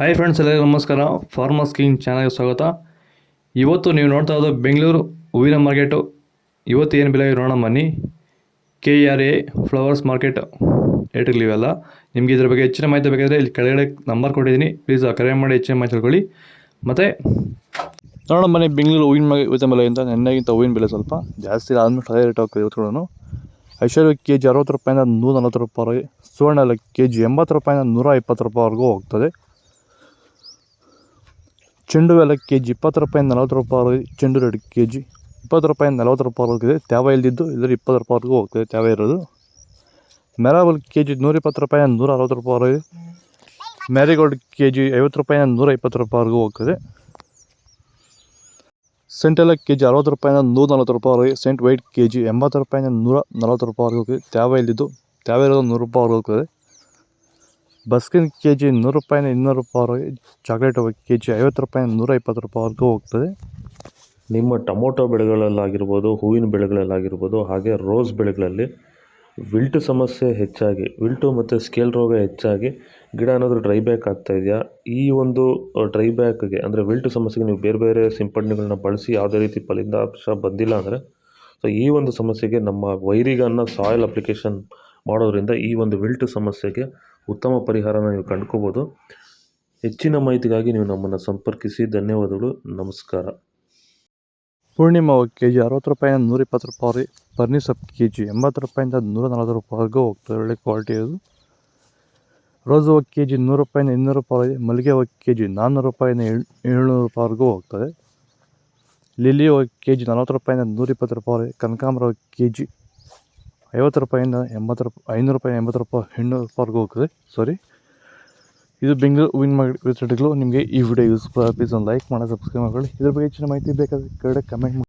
Hi friends, ಎಲ್ಲರಿಗೂ ನಮಸ್ಕಾರ. Farmers king ಚಾನಲ್ಗೆ ಸ್ವಾಗತ. ಇವತ್ತು ನೀವು ನೋಡ್ತಾ ಇರೋದು ಬೆಂಗಳೂರು ಹೂವಿನ ಮಾರ್ಕೆಟು. ಇವತ್ತು ಏನು ಬೆಲೆ ನೋಡೋಣ ಬನ್ನಿ. KRA ಫ್ಲವರ್ಸ್ ಮಾರ್ಕೆಟ್ ರೇಟ್ಗಳಿವೆಲ್ಲ. ನಿಮಗೆ ಇದ್ರ ಬಗ್ಗೆ ಹೆಚ್ಚಿನ ಮಾಹಿತಿ ಬೇಕಾದರೆ ಇಲ್ಲಿ ಕೆಳಗಡೆ ನಂಬರ್ ಕೊಟ್ಟಿದ್ದೀನಿ, ಪ್ಲೀಸ್ ಕರೆ ಮಾಡಿ ಹೆಚ್ಚಿನ ಮಾಹಿತಿ ತಿಳ್ಕೊಳ್ಳಿ. ಮತ್ತು ನೋಡೋಣ ಬನ್ನಿ, ಬೆಂಗಳೂರು ಹೂವಿನ ಬೆಲೆ ಅಂತ ನೆನ್ನೆಗಿಂತ ಹೂವಿನ ಬೆಲೆ ಸ್ವಲ್ಪ ಜಾಸ್ತಿ ಆಲ್ಮೋಸ್ಟ್ ಅದೇ ರೇಟ್ ಹೋಗ್ತದೆ ಇವತ್ತು. ಐಶ್ವರ್ಯ KG 60 ರೂಪಾಯಿಂದ 140 ರೂಪಾಯಿ, ಸುವರ್ಣ KG 80 ರೂಪಾಯಿಂದ 120 ರೂಪಾಯಿವರೆಗೂ ಹೋಗ್ತದೆ. ಚೆಂಡು ಎಲ್ಲ KG 20 ರೂಪಾಯಿಂದ 40 ರೂಪಾಯಿ, ಚೆಂಡು ರೇಟ್ KG 20 ರೂಪಾಯಿಂದ 40 ರೂಪಾಯಿವರೆಗಿದೆ. ತ್ಯಾವ ಇಲ್ದಿದ್ದು ಇಲ್ಲದ್ರೆ 20 ರೂಪಾಯಿವರೆಗೂ ಹೋಗ್ತದೆ ತ್ಯಾವ ಇರೋದು. ಮೆರಾಬಲ್ KG 120 ರೂಪಾಯಿಂದ 160 ರೂಪಾಯಿ, ಮ್ಯಾರಿಗೋಲ್ಡ್ KG 50 ರೂಪಾಯಿಂದ 120 ರೂಪಾಯಿವರೆಗೂ ಹೋಗ್ತದೆ. ಸೆಂಟ್ ಎಲ್ಲ KG 60 ರೂಪಾಯಿಂದ 140 ರೂಪಾಯಿ, ಸೆಂಟ್ ವೈಟ್ KG 80 ರೂಪಾಯಿಂದ 140 ರೂಪಾಯಿವರೆಗೂ ಹೋಗ್ತದೆ. ತ್ಯಾವ ಇಲ್ದಿದ್ದು ತ್ಯಾವ ಇರೋದು 100 ರೂಪಾಯಿವರೆಗೂ ಹೋಗ್ತದೆ. ಬಸ್ಕಿನ್ KG 100 ರೂಪಾಯಿಂದ 200 ರೂಪಾಯಿ, ಚಾಕ್ಲೇಟ್ KG 50 ರೂಪಾಯಿಂದ 120 ರೂಪಾಯಿವರೆಗೂ ಹೋಗ್ತದೆ. ನಿಮ್ಮ ಟೊಮೊಟೊ ಬೆಳೆಗಳಲ್ಲಾಗಿರ್ಬೋದು, ಹೂವಿನ ಬೆಳೆಗಳಲ್ಲಾಗಿರ್ಬೋದು, ಹಾಗೆ ರೋಸ್ ಬೆಳೆಗಳಲ್ಲಿ ವಿಲ್ಟು ಸಮಸ್ಯೆ ಹೆಚ್ಚಾಗಿ, ವಿಲ್ಟು ಮತ್ತು ಸ್ಕೇಲ್ ರೋಗ ಹೆಚ್ಚಾಗಿ ಗಿಡ ಏನಾದರೂ ಡ್ರೈ ಬ್ಯಾಕ್ ಆಗ್ತಾ ಇದೆಯಾ? ಈ ಒಂದು ಡ್ರೈ ಬ್ಯಾಕ್ಗೆ ಅಂದರೆ ವಿಲ್ಟು ಸಮಸ್ಯೆಗೆ ನೀವು ಬೇರೆ ಬೇರೆ ಸಿಂಪಡಣೆಗಳನ್ನ ಬಳಸಿ ಯಾವುದೇ ರೀತಿ ಫಲಿತಾಂಶ ಬಂದಿಲ್ಲ ಅಂದರೆ, ಸೊ ಈ ಒಂದು ಸಮಸ್ಯೆಗೆ ನಮ್ಮ ವೈರಿಗನ್ನ ಸಾಯಿಲ್ ಅಪ್ಲಿಕೇಶನ್ ಮಾಡೋದ್ರಿಂದ ಈ ಒಂದು ವಿಲ್ಟು ಸಮಸ್ಯೆಗೆ ಉತ್ತಮ ಪರಿಹಾರನ ನೀವು ಕಂಡುಕೋಬೋದು. ಹೆಚ್ಚಿನ ಮಾಹಿತಿಗಾಗಿ ನೀವು ನಮ್ಮನ್ನು ಸಂಪರ್ಕಿಸಿ. ಧನ್ಯವಾದಗಳು, ನಮಸ್ಕಾರ. ಪೂರ್ಣಿಮಾ KG 60 ರೂಪಾಯಿಂದ 120 ರೂಪಾಯಿ, ಬರ್ನಿಸಪ್ KG 80 ರೂಪಾಯಿಂದ 140 ರೂಪಾಯಿವರೆಗೂ ಹೋಗ್ತದೆ. ಒಳ್ಳೆ ಕ್ವಾಲಿಟಿ ಅದು. ರೋಸ್ ಹೂವು KG 100 ರೂಪಾಯಿಂದ 200 ರೂಪಾಯಿ, ಮಲ್ಲಿಗೆ ಹೂವು KG 400 ರೂಪಾಯಿಂದ 700 ರೂಪಾಯಿವರೆಗೂ ಹೋಗ್ತದೆ. ಲಿಲಿ ಹೂವು KG 40 ರೂಪಾಯಿಂದ 120 ರೂಪಾಯಿ, ಕನಕಾಂಬರ ಹೂವು KG 50 ರೂಪಾಯಿಂದ 80 ರೂಪಾಯಿ, 500 ರೂಪಾಯಿ 80 ರೂಪಾಯಿ 800 ರೂಪಾಯಿವರೆಗೂ ಹೋಗ್ತದೆ. ಇದು ಬೆಂಗಳೂರು ಹೂವಿನ ಮಾರ್ಕೆಟ್ಗಳು. ನಿಮಗೆ ಈ ವಿಡಿಯೋ ಯೂಸ್ಫುಲ್, ಪ್ಲೀಸ್ ಒಂದು ಲೈಕ್ ಮಾಡಿ, ಸಬ್ಸ್ಕ್ರೈಬ್ ಮಾಡಿ. ಇದ್ರ ಬಗ್ಗೆ ಹೆಚ್ಚಿನ ಮಾಹಿತಿ ಬೇಕಾದರೆ ಕೆಳಗಡೆ ಕಮೆಂಟ್ ಮಾಡಿ.